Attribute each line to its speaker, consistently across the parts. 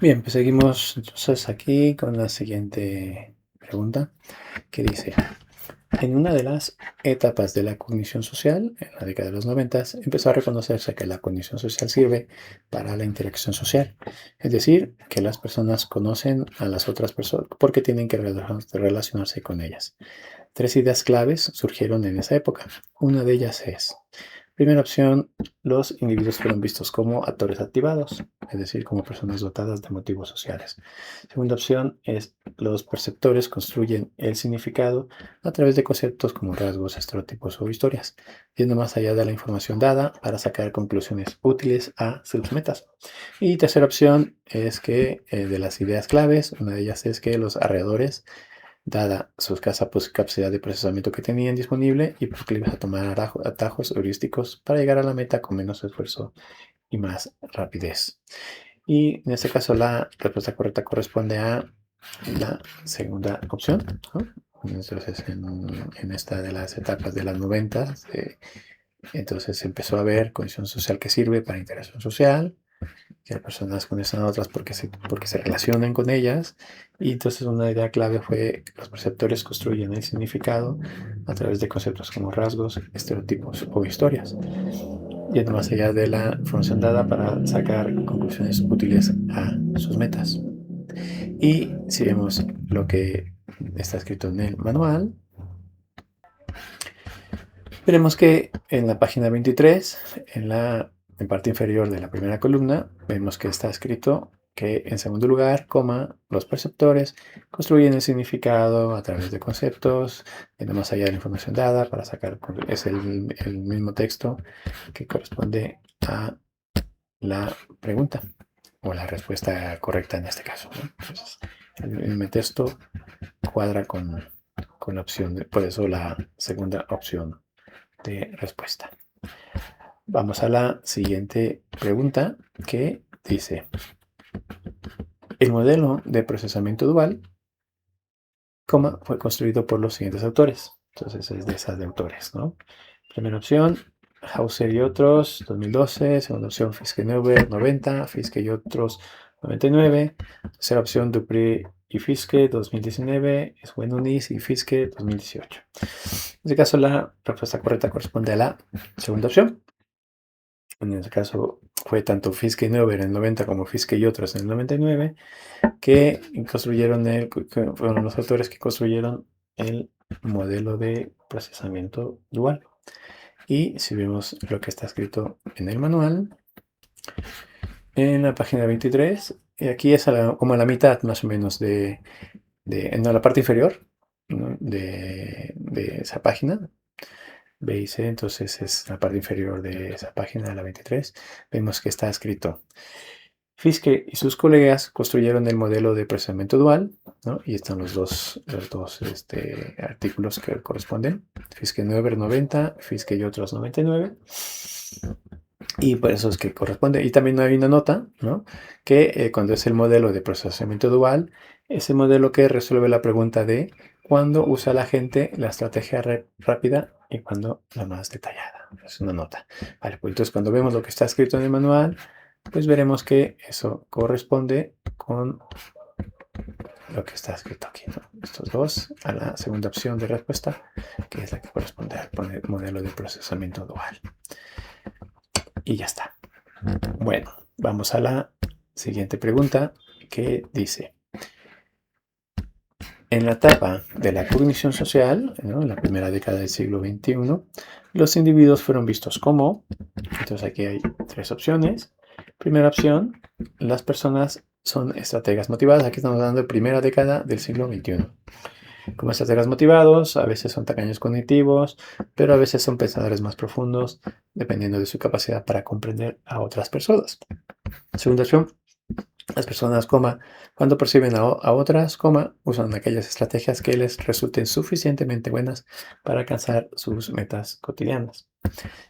Speaker 1: Bien, pues seguimos entonces aquí con la siguiente pregunta que dice, en una de las etapas de la cognición social, en la década de los 90, empezó a reconocerse que la cognición social sirve para la interacción social, es decir, que las personas conocen a las otras personas porque tienen que relacionarse con ellas. Tres ideas claves surgieron en esa época. Una de ellas es: primera opción, los individuos fueron vistos como actores activados, es decir, como personas dotadas de motivos sociales. Segunda opción es: los perceptores construyen el significado a través de conceptos como rasgos, estereotipos o historias, yendo más allá de la información dada para sacar conclusiones útiles a sus metas. Y tercera opción es que de las ideas claves, una de ellas es que los alrededores, dada su escasa capacidad de procesamiento que tenían disponible y proclives a tomar atajos heurísticos para llegar a la meta con menos esfuerzo y más rapidez. Y en este caso la respuesta correcta corresponde a la segunda opción, ¿no? Entonces en esta de las etapas de las 90, entonces empezó a ver condición social que sirve para interacción social, que las personas conocen a otras porque se relacionan con ellas. Y entonces una idea clave fue que los perceptores construyen el significado a través de conceptos como rasgos, estereotipos o historias, yendo más allá de la información dada para sacar conclusiones útiles a sus metas. Y si vemos lo que está escrito en el manual, veremos que en la página 23, en parte inferior de la primera columna, vemos que está escrito que en segundo lugar, los perceptores construyen el significado a través de conceptos, yendo más allá de la información dada para sacar, es el mismo texto que corresponde a la pregunta o la respuesta correcta en este caso, ¿no? Entonces, el mismo texto cuadra con la opción, por eso la segunda opción de respuesta. Vamos a la siguiente pregunta que dice: el modelo de procesamiento dual, fue construido por los siguientes autores. Entonces es de esas de autores, ¿no? Primera opción, Hauser y otros, 2012. Segunda opción, Fiske-Neuber, 90. Fiske y otros, 99. Tercera opción, Dupré y Fiske, 2019. Svenonis y Fiske, 2018. En este caso, la respuesta correcta corresponde a la segunda opción. En este caso, fue tanto Fiske y Neuber en el 90 como Fiske y otros en el 99, que fueron los autores que construyeron el modelo de procesamiento dual. Y si vemos lo que está escrito en el manual, en la página 23, aquí es como a la mitad más o menos en la parte inferior, ¿no?, de esa página. Veis, entonces es la parte inferior de esa página, de la 23. Vemos que está escrito: Fiske y sus colegas construyeron el modelo de procesamiento dual, ¿no? Y están los dos artículos que corresponden. Fiske-Neuber 90, Fiske y otros 99. Y por eso es que corresponde. Y también hay una nota, ¿no?, que cuando es el modelo de procesamiento dual, es el modelo que resuelve la pregunta de cuándo usa la gente la estrategia rápida y cuándo la más detallada. Es una nota. Vale, pues entonces cuando vemos lo que está escrito en el manual, pues veremos que eso corresponde con lo que está escrito aquí, ¿no? Estos dos a la segunda opción de respuesta, que es la que corresponde al modelo de procesamiento dual. Y ya está. Bueno, vamos a la siguiente pregunta que dice: en la etapa de la cognición social, ¿no?, en la primera década del siglo XXI, los individuos fueron vistos como... Entonces aquí hay tres opciones. Primera opción, las personas son estrategas motivadas. Aquí estamos hablando de primera década del siglo XXI. Como estrategas motivados, a veces son tacaños cognitivos, pero a veces son pensadores más profundos, dependiendo de su capacidad para comprender a otras personas. Segunda opción, las personas, cuando perciben a otras, usan aquellas estrategias que les resulten suficientemente buenas para alcanzar sus metas cotidianas.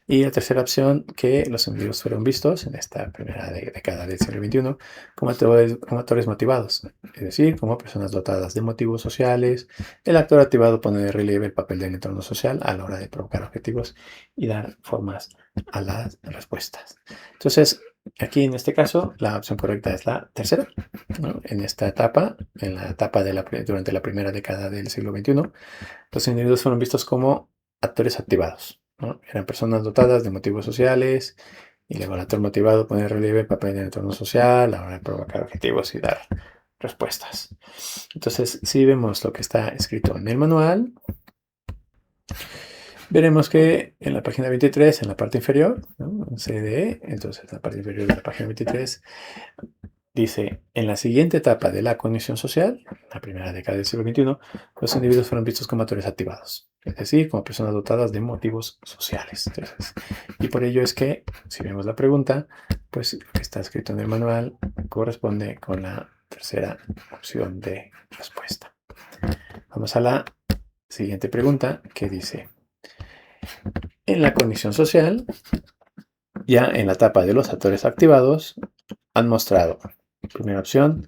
Speaker 1: Y la tercera opción, que los individuos fueron vistos en esta primera década del siglo XXI como actores motivados, es decir, como personas dotadas de motivos sociales. El actor activado pone de relieve el papel del entorno social a la hora de provocar objetivos y dar formas a las respuestas. Entonces, aquí en este caso la opción correcta es la tercera, ¿no? En esta etapa, en la etapa durante la primera década del siglo XXI, los individuos fueron vistos como actores activados, ¿no? Eran personas dotadas de motivos sociales y el actor motivado pone en relieve el papel del entorno social a la hora de provocar objetivos y dar respuestas. Entonces, si vemos lo que está escrito en el manual, veremos que en la página 23, en la parte inferior, ¿no? CDE, entonces en la parte inferior de la página 23, dice, en la siguiente etapa de la cognición social, la primera década del siglo XXI, los individuos fueron vistos como actores activados, es decir, como personas dotadas de motivos sociales. Entonces, y por ello es que, si vemos la pregunta, pues lo que está escrito en el manual corresponde con la tercera opción de respuesta. Vamos a la siguiente pregunta, que dice, en la cognición social, ya en la etapa de los actores activados, han mostrado, primera opción,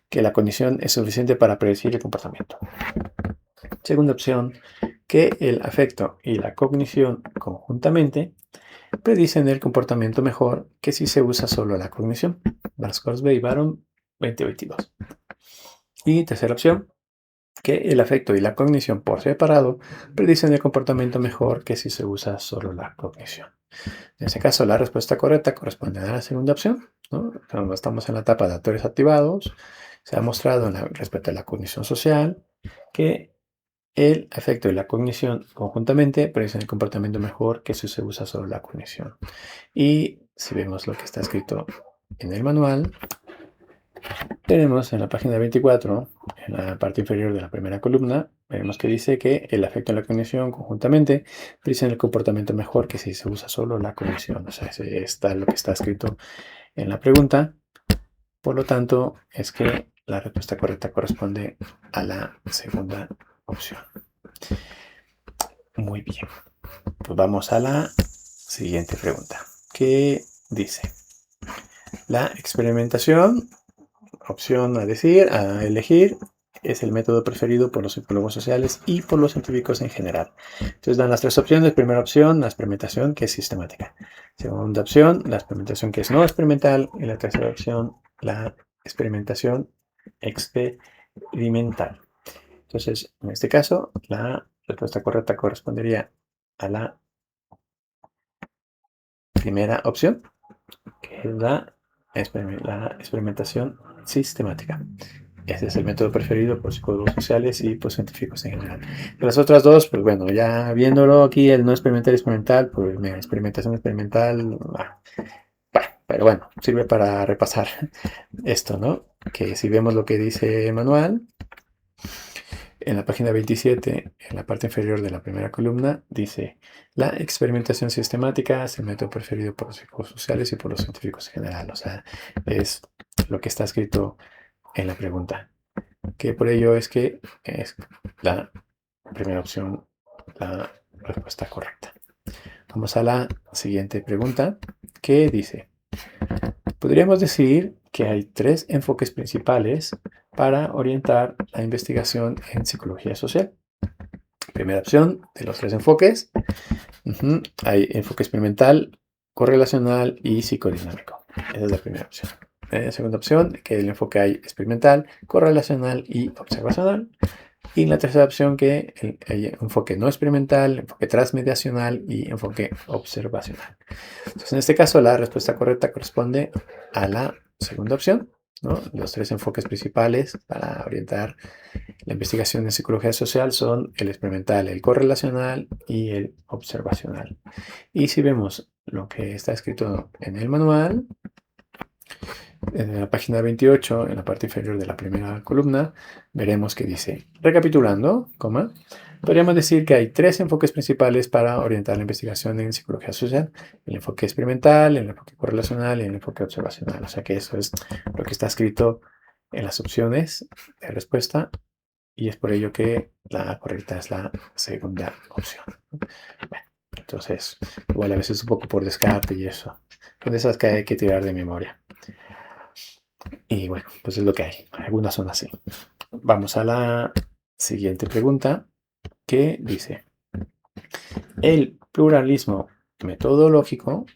Speaker 1: que la cognición es suficiente para predecir el comportamiento. Segunda opción, que el afecto y la cognición conjuntamente predicen el comportamiento mejor que si se usa solo la cognición. Barscorsby y Baron, 2022. Y tercera opción, que el afecto y la cognición por separado predicen el comportamiento mejor que si se usa solo la cognición. En ese caso, la respuesta correcta corresponde a la segunda opción, ¿no? Cuando estamos en la etapa de actores activados, se ha mostrado respecto a la cognición social que el afecto y la cognición conjuntamente predicen el comportamiento mejor que si se usa solo la cognición. Y si vemos lo que está escrito en el manual, tenemos en la página 24, en la parte inferior de la primera columna, vemos que dice que el afecto y la cognición conjuntamente predicen el comportamiento mejor que si se usa solo la cognición. O sea, está lo que está escrito en la pregunta. Por lo tanto, es que la respuesta correcta corresponde a la segunda opción. Muy bien. Pues vamos a la siguiente pregunta, que dice, la experimentación, opción a elegir, es el método preferido por los psicólogos sociales y por los científicos en general. Entonces dan las tres opciones. Primera opción, la experimentación, que es sistemática. Segunda opción, la experimentación, que es no experimental. Y la tercera opción, la experimentación experimental. Entonces, en este caso, la respuesta correcta correspondería a la primera opción, que es la experimentación sistemática. Ese es el método preferido por psicólogos sociales y por científicos en general. Las otras dos, pues bueno, ya viéndolo aquí, el no experimental y experimental, pues mira, experimentación experimental, pero bueno, sirve para repasar esto, ¿no? Que si vemos lo que dice el manual, en la página 27, en la parte inferior de la primera columna, dice, la experimentación sistemática es el método preferido por los psicólogos sociales y por los científicos en general. O sea, es lo que está escrito en la pregunta. Que por ello es que es la primera opción, la respuesta correcta. Vamos a la siguiente pregunta, que dice, podríamos decir que hay tres enfoques principales para orientar la investigación en psicología social. Primera opción de los tres enfoques, hay enfoque experimental, correlacional y psicodinámico. Esa es la primera opción. Segunda opción, que el enfoque hay experimental, correlacional y observacional. Y la tercera opción, que hay enfoque no experimental, enfoque transmediacional y enfoque observacional. Entonces, en este caso, la respuesta correcta corresponde a la segunda opción, ¿no? Los tres enfoques principales para orientar la investigación en psicología social son el experimental, el correlacional y el observacional. Y si vemos lo que está escrito en el manual, en la página 28, en la parte inferior de la primera columna, veremos que dice, recapitulando, podríamos decir que hay tres enfoques principales para orientar la investigación en psicología social: el enfoque experimental, el enfoque correlacional y el enfoque observacional. O sea que eso es lo que está escrito en las opciones de respuesta y es por ello que la correcta es la segunda opción. Bueno, entonces, igual a veces un poco por descarte y eso. Son de esas que hay que tirar de memoria. Y bueno, pues es lo que hay. Algunas son así. Vamos a la siguiente pregunta, que dice, el pluralismo metodológico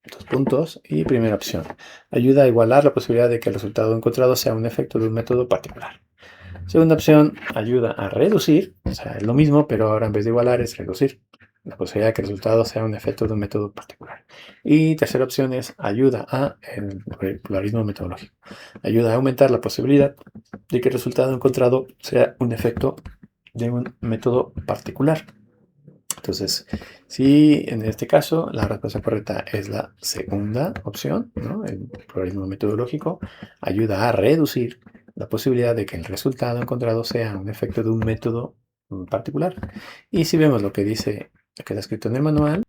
Speaker 1: Dos puntos. Y primera opción. Ayuda a igualar la posibilidad de que el resultado encontrado sea un efecto de un método particular. Segunda opción, ayuda a reducir, o sea, es lo mismo, pero ahora en vez de igualar es reducir la posibilidad de que el resultado sea un efecto de un método particular. Y tercera opción es ayuda a el pluralismo metodológico. Ayuda a aumentar la posibilidad de que el resultado encontrado sea un efecto de un método particular. Entonces, si en este caso la respuesta correcta es la segunda opción, ¿no? El pluralismo metodológico ayuda a reducir la posibilidad de que el resultado encontrado sea un efecto de un método particular. Y si vemos lo que dice, lo que está escrito en el manual,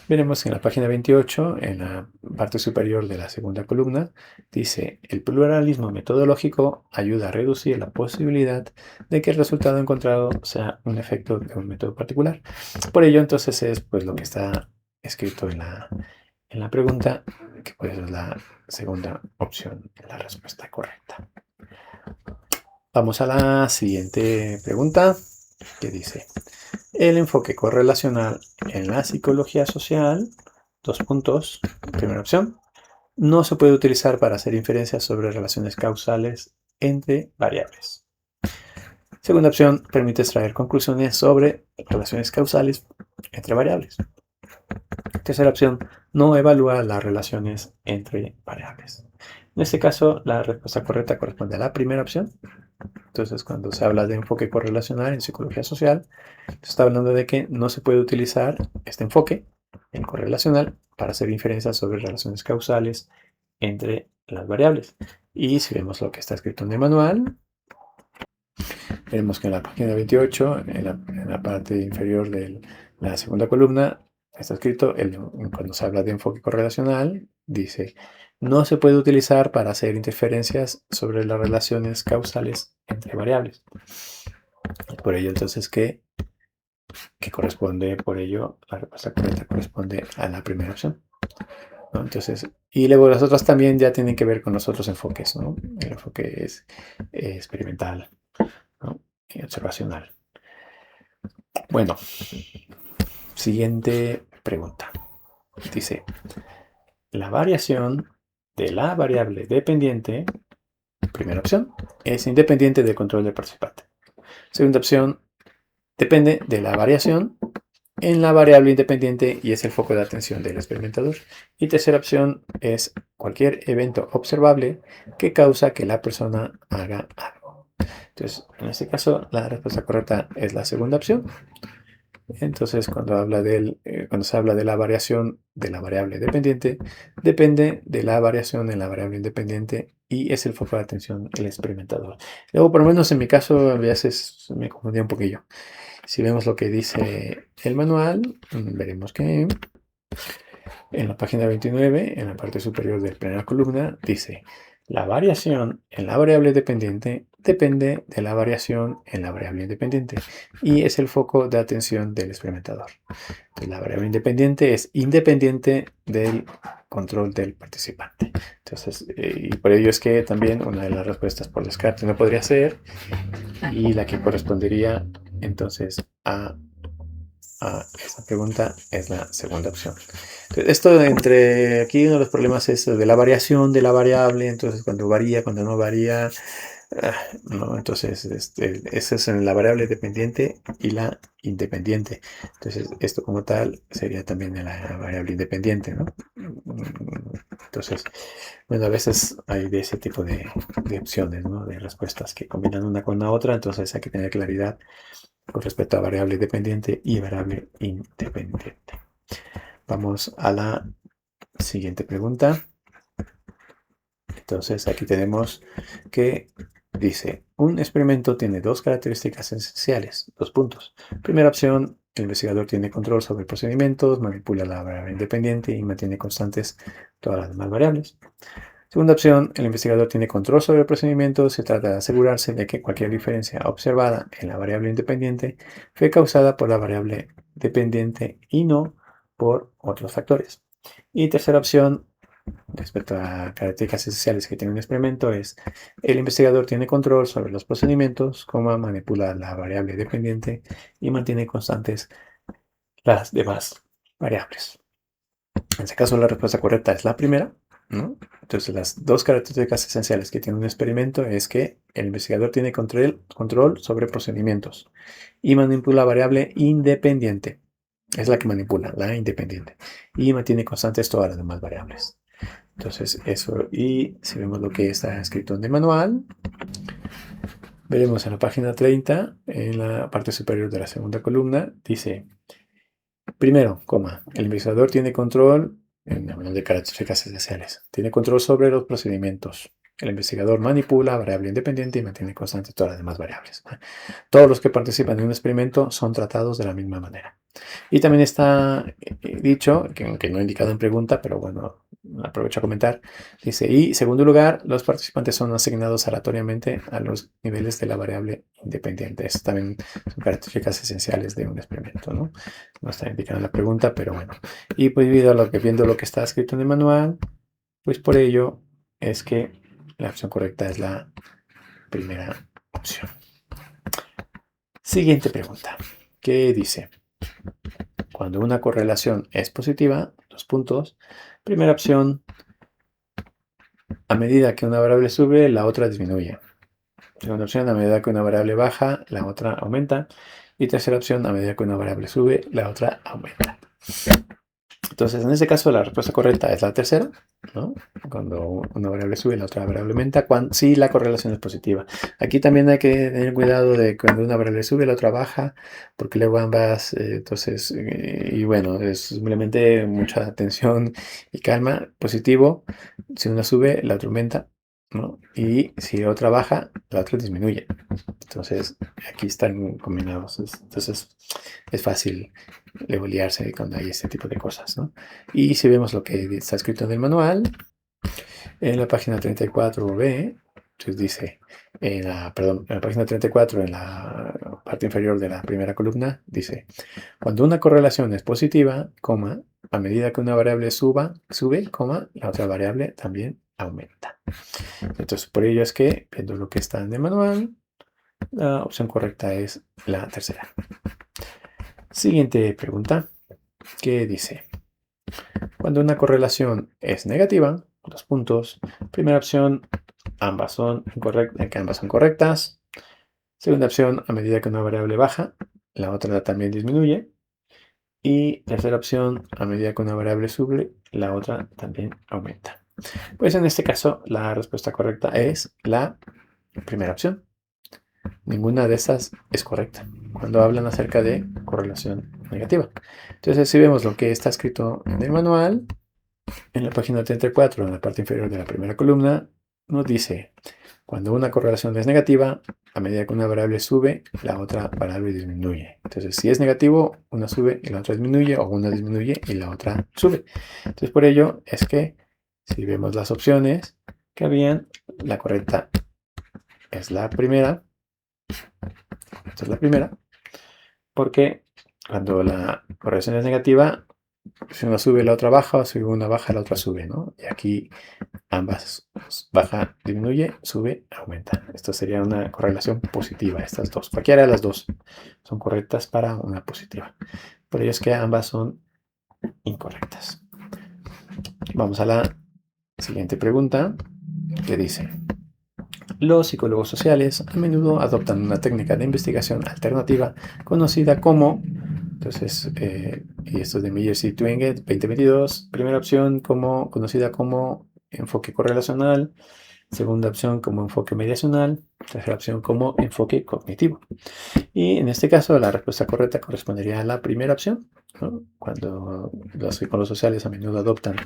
Speaker 1: veremos que en la página 28, en la parte superior de la segunda columna, dice, el pluralismo metodológico ayuda a reducir la posibilidad de que el resultado encontrado sea un efecto de un método particular. Por ello, entonces, es pues lo que está escrito en la pregunta, que pues es la segunda opción, la respuesta correcta. Vamos a la siguiente pregunta, que dice, el enfoque correlacional en la psicología social, dos puntos, primera opción, no se puede utilizar para hacer inferencias sobre relaciones causales entre variables. Segunda opción, permite extraer conclusiones sobre relaciones causales entre variables. Tercera opción, no evalúa las relaciones entre variables. En este caso, la respuesta correcta corresponde a la primera opción. Entonces, cuando se habla de enfoque correlacional en psicología social, se está hablando de que no se puede utilizar este enfoque, el correlacional, para hacer inferencias sobre relaciones causales entre las variables. Y si vemos lo que está escrito en el manual, vemos que en la página 28, en la parte inferior de la segunda columna, está escrito, cuando se habla de enfoque correlacional, dice, no se puede utilizar para hacer interferencias sobre las relaciones causales entre variables. Por ello, entonces, que corresponde, por ello, la respuesta correcta corresponde a la primera opción, ¿no? Entonces, y luego las otras también ya tienen que ver con los otros enfoques, ¿no? El enfoque es experimental, ¿no? Y observacional. Bueno, siguiente pregunta. Dice, la variación de la variable dependiente, primera opción, es independiente del control del participante. Segunda opción, depende de la variación en la variable independiente y es el foco de atención del experimentador. Y tercera opción es cualquier evento observable que causa que la persona haga algo. Entonces, en este caso, la respuesta correcta es la segunda opción. Entonces, cuando se habla de la variación de la variable dependiente, depende de la variación en la variable independiente y es el foco de atención del experimentador. Luego, por lo menos en mi caso, a veces me confundía un poquillo. Si vemos lo que dice el manual, veremos que en la página 29, en la parte superior de la primera columna, dice, la variación en la variable dependiente depende de la variación en la variable independiente y es el foco de atención del experimentador. Entonces, la variable independiente es independiente del control del participante. Entonces, y por ello es que también una de las respuestas por descarte no podría ser y la que correspondería entonces a esta pregunta es la segunda opción. Entonces, esto entre aquí uno de los problemas es de la variación de la variable, entonces cuando varía, cuando no varía, no, entonces eso es en la variable dependiente y la independiente. Entonces esto como tal sería también en la variable independiente, ¿no? Entonces, bueno, a veces hay de ese tipo de opciones, ¿no? De respuestas que combinan una con la otra, entonces hay que tener claridad con respecto a variable dependiente y variable independiente. Vamos a la siguiente pregunta. Entonces aquí tenemos que dice, un experimento tiene dos características esenciales, dos puntos. Primera opción, el investigador tiene control sobre procedimientos, manipula la variable independiente y mantiene constantes todas las demás variables. Segunda opción, el investigador tiene control sobre el procedimiento, se trata de asegurarse de que cualquier diferencia observada en la variable independiente fue causada por la variable dependiente y no por otros factores. Y tercera opción, respecto a características esenciales que tiene un experimento, es el investigador tiene control sobre los procedimientos, manipula la variable dependiente y mantiene constantes las demás variables. En ese caso, la respuesta correcta es la primera, ¿no? Entonces, las dos características esenciales que tiene un experimento es que el investigador tiene control sobre procedimientos y manipula variable independiente. Es la que manipula, la independiente. Y mantiene constantes todas las demás variables. Entonces, eso. Y si vemos lo que está escrito en el manual, veremos en la página 30, en la parte superior de la segunda columna, dice: primero, el investigador tiene control, hablando de características esenciales, tiene control sobre los procedimientos. El investigador manipula variable independiente y mantiene constantes todas las demás variables. Todos los que participan en un experimento son tratados de la misma manera. Y también está dicho, que no he indicado en pregunta, pero bueno, aprovecho a comentar, dice: y segundo lugar, los participantes son asignados aleatoriamente a los niveles de la variable independiente. Estas también son características esenciales de un experimento, ¿no? No está indicado en la pregunta, pero bueno. Y pues viendo lo que está escrito en el manual, pues por ello es que la opción correcta es la primera opción. Siguiente pregunta. ¿Qué dice? Cuando una correlación es positiva, dos puntos. Primera opción, a medida que una variable sube, la otra disminuye. Segunda opción, a medida que una variable baja, la otra aumenta. Y tercera opción, a medida que una variable sube, la otra aumenta. Entonces, en este caso, la respuesta correcta es la tercera, ¿no? Cuando una variable sube, la otra variable aumenta, si la correlación es positiva. Aquí también hay que tener cuidado de cuando una variable sube, la otra baja, porque luego ambas, y bueno, es simplemente mucha atención y calma. Positivo, si una sube, la otra aumenta, ¿no? Y si la otra baja, la otra disminuye. Entonces, aquí están combinados. Entonces, es fácil luego liarse cuando hay este tipo de cosas, ¿no? Y si vemos lo que está escrito en el manual, en la página 34b, entonces dice, en la página 34, en la parte inferior de la primera columna, dice: cuando una correlación es positiva, a medida que una variable sube, la otra variable también aumenta. Entonces, por ello es que, viendo lo que está en el manual, la opción correcta es la tercera. Siguiente pregunta, ¿qué dice? Cuando una correlación es negativa, dos puntos. Primera opción, ambas son correctas. Segunda opción, a medida que una variable baja, la otra también disminuye. Y tercera opción, a medida que una variable sube, la otra también aumenta. Pues en este caso, la respuesta correcta es la primera opción. Ninguna de estas es correcta cuando hablan acerca de correlación negativa. Entonces, si vemos lo que está escrito en el manual, en la página 34, en la parte inferior de la primera columna, nos dice: cuando una correlación es negativa, a medida que una variable sube, la otra variable disminuye. Entonces, si es negativo, una sube y la otra disminuye, o una disminuye y la otra sube. Entonces, por ello es que, si vemos las opciones que habían, la correcta es la primera. Esta es la primera, porque cuando la correlación es negativa, si una sube, la otra baja, o si una baja, la otra sube, ¿no? Y aquí ambas, baja, disminuye, sube, aumenta. Esto sería una correlación positiva, estas dos. Cualquiera de las dos son correctas para una positiva. Por ello es que ambas son incorrectas. Vamos a la siguiente pregunta, que dice: los psicólogos sociales a menudo adoptan una técnica de investigación alternativa conocida como... Entonces, y esto es de Myers y Twenge, 2022. Primera opción, conocida como enfoque correlacional. Segunda opción, como enfoque mediacional. Tercera opción, como enfoque cognitivo. Y en este caso, la respuesta correcta correspondería a la primera opción, ¿no? Cuando los psicólogos sociales a menudo adoptan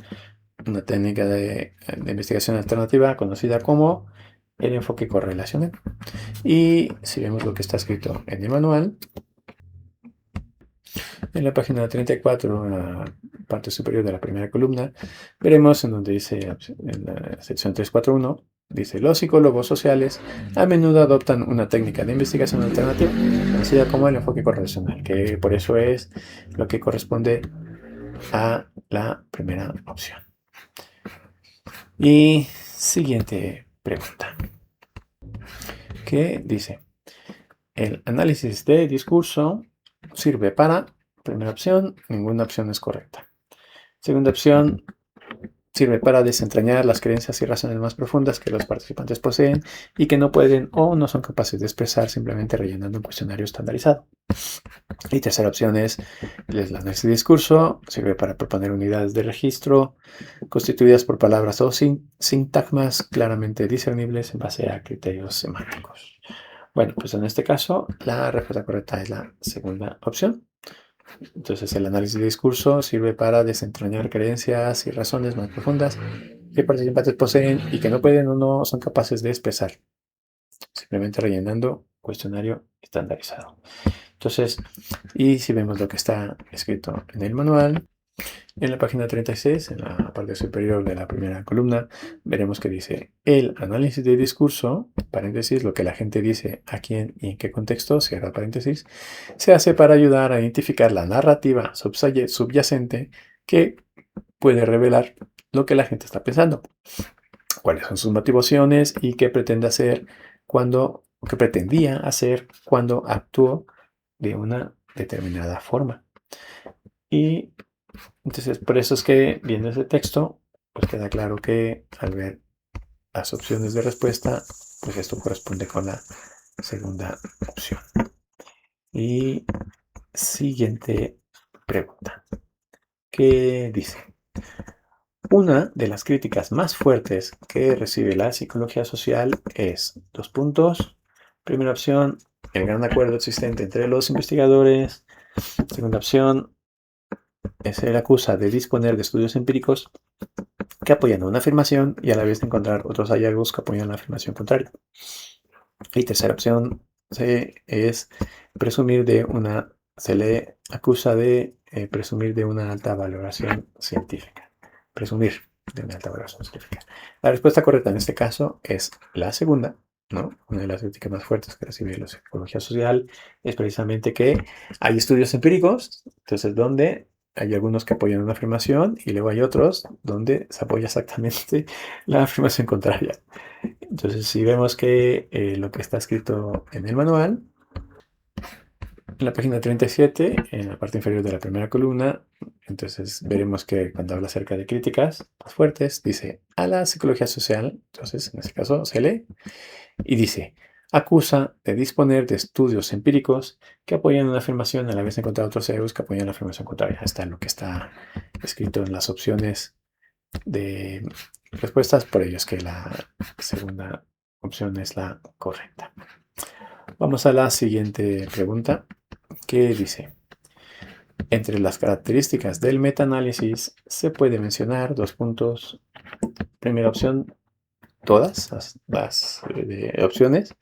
Speaker 1: una técnica de investigación alternativa conocida como el enfoque correlacional. Y si vemos lo que está escrito en el manual, en la página 34, en la parte superior de la primera columna, veremos en donde dice, en la sección 341, dice: los psicólogos sociales a menudo adoptan una técnica de investigación alternativa conocida como el enfoque correlacional, que por eso es lo que corresponde a la primera opción. Y siguiente pregunta, que dice: el análisis de discurso sirve para... Primera opción, ninguna opción es correcta. Segunda opción, sirve para desentrañar las creencias y razones más profundas que los participantes poseen y que no pueden o no son capaces de expresar simplemente rellenando un cuestionario estandarizado. Y tercera opción es el análisis de discurso, sirve para proponer unidades de registro constituidas por palabras o sintagmas claramente discernibles en base a criterios semánticos. Bueno, pues en este caso la respuesta correcta es la segunda opción. Entonces el análisis de discurso sirve para desentrañar creencias y razones más profundas que participantes poseen y que no pueden o no son capaces de expresar, simplemente rellenando cuestionario estandarizado. Entonces, y si vemos lo que está escrito en el manual, en la página 36, en la parte superior de la primera columna, veremos que dice el análisis de discurso, paréntesis, lo que la gente dice, a quién y en qué contexto, cierra paréntesis, se hace para ayudar a identificar la narrativa subyacente que puede revelar lo que la gente está pensando, cuáles son sus motivaciones y qué pretende hacer qué pretendía hacer cuando actuó de una determinada forma. Y entonces, por eso es que viendo ese texto, pues queda claro que al ver las opciones de respuesta, pues esto corresponde con la segunda opción. Y siguiente pregunta. ¿Qué dice? Una de las críticas más fuertes que recibe la psicología social es, dos puntos. Primera opción, el gran acuerdo existente entre los investigadores. Segunda opción, se le acusa de disponer de estudios empíricos que apoyan una afirmación y a la vez de encontrar otros hallazgos que apoyan la afirmación contraria. Y tercera opción es presumir de una, se le acusa de presumir de una alta valoración científica. Presumir de una alta valoración científica. La respuesta correcta en este caso es la segunda, ¿no? Una de las críticas más fuertes que recibe la psicología social es precisamente que hay estudios empíricos, entonces donde hay algunos que apoyan una afirmación y luego hay otros donde se apoya exactamente la afirmación contraria. Entonces, si vemos que lo que está escrito en el manual, en la página 37, en la parte inferior de la primera columna, entonces veremos que cuando habla acerca de críticas más fuertes, dice a la psicología social, entonces en este caso se lee, y dice, acusa de disponer de estudios empíricos que apoyan una afirmación a la vez de encontrar otros hallazgos que apoyan la afirmación contraria. Está lo que está escrito en las opciones de respuestas, por ello es que la segunda opción es la correcta. Vamos a la siguiente pregunta, que dice, entre las características del metaanálisis se puede mencionar dos puntos. Primera opción, todas las opciones.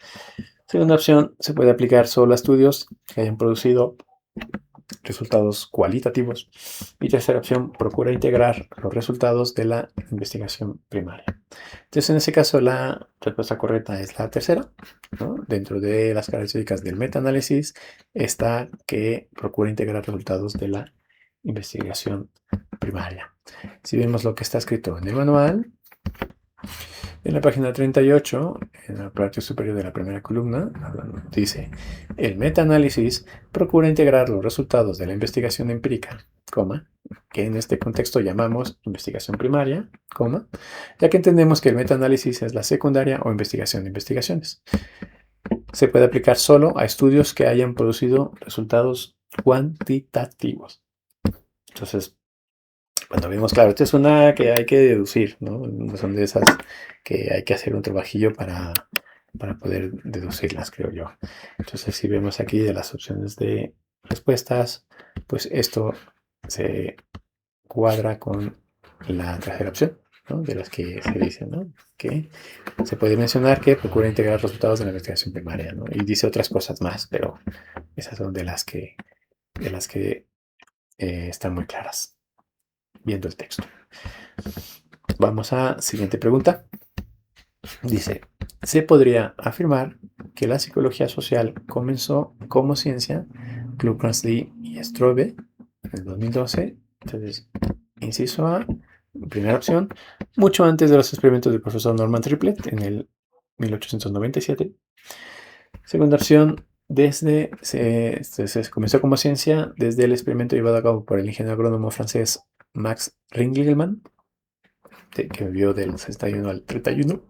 Speaker 1: Segunda opción, se puede aplicar solo a estudios que hayan producido resultados cualitativos. Y tercera opción, procura integrar los resultados de la investigación primaria. Entonces, en ese caso, la respuesta correcta es la tercera, ¿no? Dentro de las características del metaanálisis está que procura integrar resultados de la investigación primaria. Si vemos lo que está escrito en el manual, en la página 38, en la parte superior de la primera columna, dice, el metaanálisis procura integrar los resultados de la investigación empírica, que en este contexto llamamos investigación primaria, ya que entendemos que el metaanálisis es la secundaria o investigación de investigaciones. Se puede aplicar solo a estudios que hayan producido resultados cuantitativos. Entonces, cuando vemos, claro, esta es una que hay que deducir, ¿no? Son de esas que hay que hacer un trabajillo para poder deducirlas, creo yo. Entonces, si vemos aquí de las opciones de respuestas, pues esto se cuadra con la tercera opción, ¿no? De las que se dicen, ¿no? Que se puede mencionar que procura integrar resultados de la investigación primaria, ¿no? Y dice otras cosas más, pero esas son de las que están muy claras viendo el texto. Vamos a siguiente pregunta. Dice, se podría afirmar que la psicología social comenzó como ciencia, Klugman-Lee y Strobe en el 2012. Entonces, inciso A, primera opción, mucho antes de los experimentos del profesor Norman Triplett en el 1897. Segunda opción, se comenzó como ciencia desde el experimento llevado a cabo por el ingeniero agrónomo francés Max Ringelmann, que vivió del 61 al 31.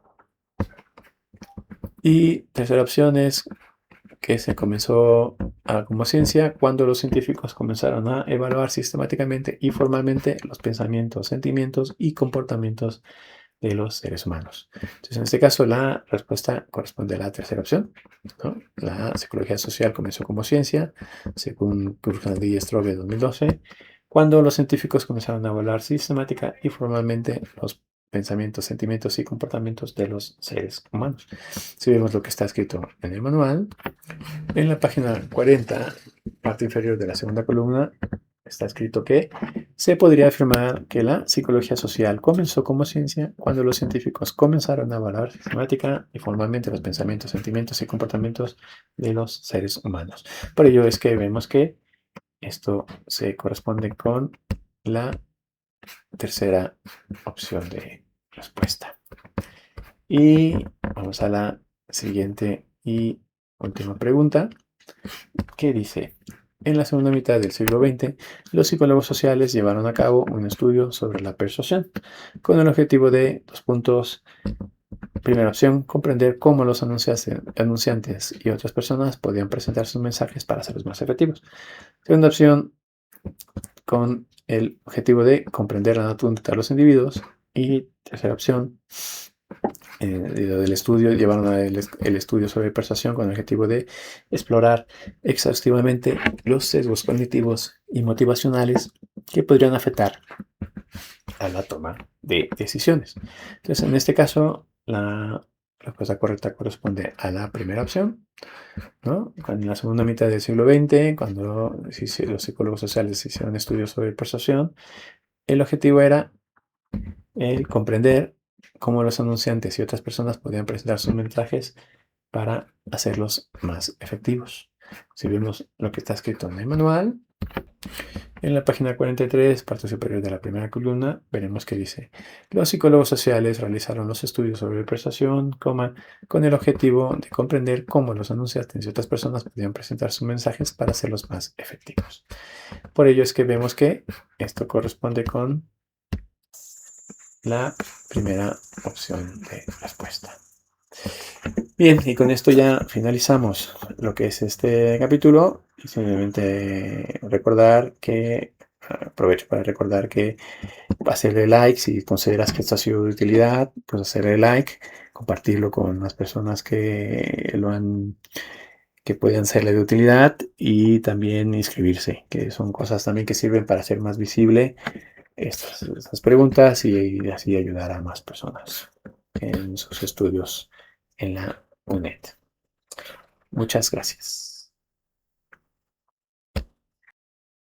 Speaker 1: Y tercera opción es que se comenzó como ciencia cuando los científicos comenzaron a evaluar sistemáticamente y formalmente los pensamientos, sentimientos y comportamientos de los seres humanos. Entonces, en este caso, la respuesta corresponde a la tercera opción, ¿no? La psicología social comenzó como ciencia, según Kurkandí y Strobe 2012, cuando los científicos comenzaron a evaluar sistemática y formalmente los pensamientos, sentimientos y comportamientos de los seres humanos. Si vemos lo que está escrito en el manual, en la página 40, parte inferior de la segunda columna, está escrito que se podría afirmar que la psicología social comenzó como ciencia cuando los científicos comenzaron a evaluar sistemática y formalmente los pensamientos, sentimientos y comportamientos de los seres humanos. Por ello es que vemos que esto se corresponde con la tercera opción de respuesta. Y vamos a la siguiente y última pregunta, que dice: en la segunda mitad del siglo XX, los psicólogos sociales llevaron a cabo un estudio sobre la persuasión, con el objetivo de, dos puntos, primera opción, comprender cómo los anunciantes y otras personas podían presentar sus mensajes para hacerlos más efectivos. Segunda opción, con el objetivo de comprender la naturaleza de los individuos. Y tercera opción, del estudio, llevaron el estudio sobre persuasión con el objetivo de explorar exhaustivamente los sesgos cognitivos y motivacionales que podrían afectar a la toma de decisiones. Entonces, en este caso, la respuesta correcta corresponde a la primera opción, ¿no? En la segunda mitad del siglo XX, cuando los psicólogos sociales hicieron estudios sobre persuasión, el objetivo era el comprender cómo los anunciantes y otras personas podían presentar sus mensajes para hacerlos más efectivos. Si vemos lo que está escrito en el manual, en la página 43, parte superior de la primera columna, veremos que dice: los psicólogos sociales realizaron los estudios sobre persuasión, con el objetivo de comprender cómo los anunciantes y otras personas podían presentar sus mensajes para hacerlos más efectivos. Por ello es que vemos que esto corresponde con la primera opción de respuesta. Bien, y con esto ya finalizamos lo que es este capítulo. Y simplemente aprovecho para recordar que hacerle like si consideras que esto ha sido de utilidad, pues hacerle like, compartirlo con las personas que puedan serle de utilidad, y también inscribirse, que son cosas también que sirven para hacer más visible estas preguntas y así ayudar a más personas en sus estudios en la UNED. Muchas gracias.